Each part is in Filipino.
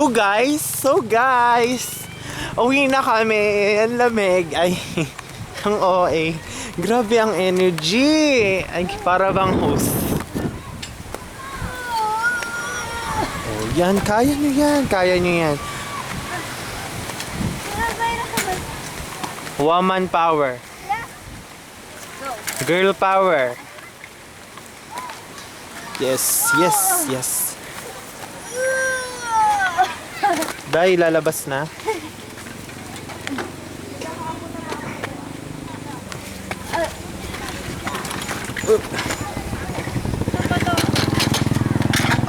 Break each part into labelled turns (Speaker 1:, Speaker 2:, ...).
Speaker 1: So guys, uwi na kami. Ang lamig. Ay, ang OA. Grabe ang energy. Ay, para bang host. Oh, yan. Kaya nyo yan. Kaya nyo yan. Woman power. Girl power. Yes, yes, yes. Dahil lalabas na.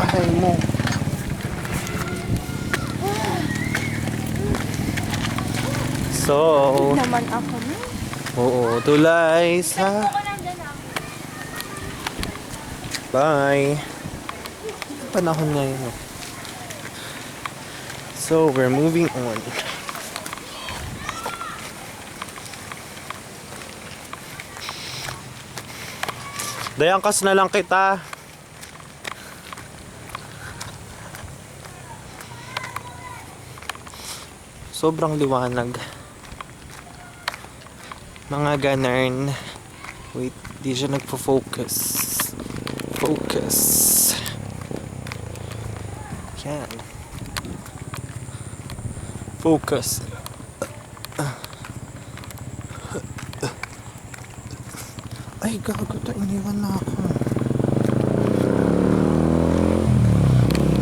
Speaker 1: Aray mo. So,
Speaker 2: naman ako na.
Speaker 1: oo, tulay sa... Bye. Panahon ngayon. So, we're moving on. Dayangkas na lang kita. Sobrang liwanag. Mga ganern. Wait, di siya nagpo-focus. Focus. Yan. Focus. Ay, gago to. Iniwan na ako.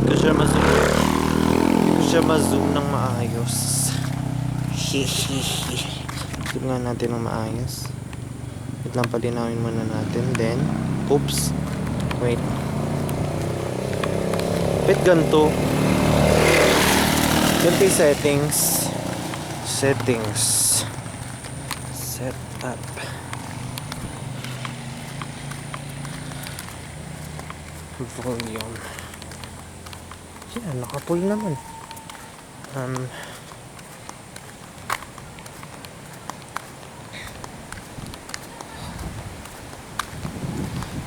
Speaker 1: Hindi ko siya ma-zoom ng maayos. Hihihi. Zoom nga natin ng maayos. Wait lang, palinawin muna natin. Then, oops. Wait. Wait, ganito. Ganito yung settings. Settings. Set up. Volume. Yan, naka-full naman.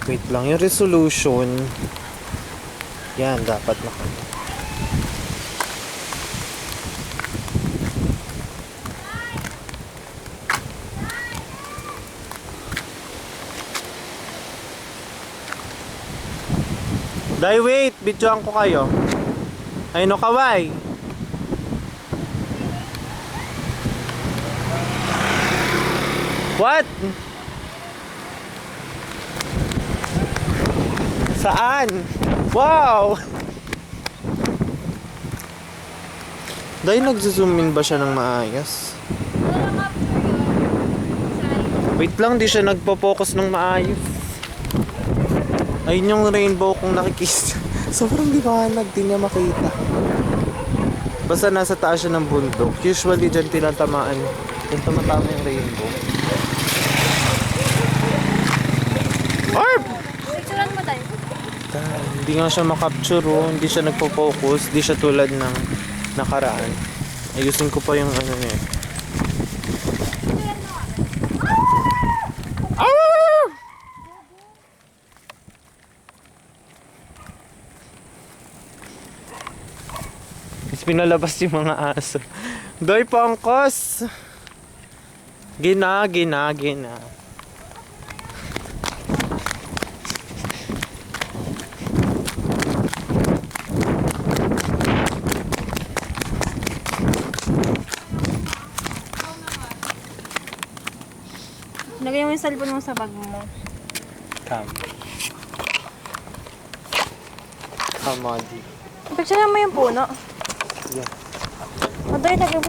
Speaker 1: Wait lang, yung resolution. Yan, dapat naka. Dai, wait, videoan ko kayo. Ay no, kaway. What? Saan? Wow! Dai, nagzo-zoom in ba siya ng maayos? Wait lang, di siya nagpo-focus ng maayos. Ayun yung rainbow kung nakikita. Sobrang liwanag, di niya makita. Basta nasa taas siya ng bundok. Usually dyan tinatamaan. Yung tumatama yung rainbow. Orb!
Speaker 2: Picturean mo tayo.
Speaker 1: Hindi nga siya makapture, oh. Hindi siya nagpo-focus. Hindi siya tulad ng nakaraan. Ayusin ko pa yung ano niya. Pinalabas yung mga aso. Doy, pangkos! Gina.
Speaker 2: Lagay mo yung cellphone mo sa bag mo.
Speaker 1: Kamadi.
Speaker 2: Picturean mo yung puno.
Speaker 1: Yeah.
Speaker 2: Maday, lagay mo.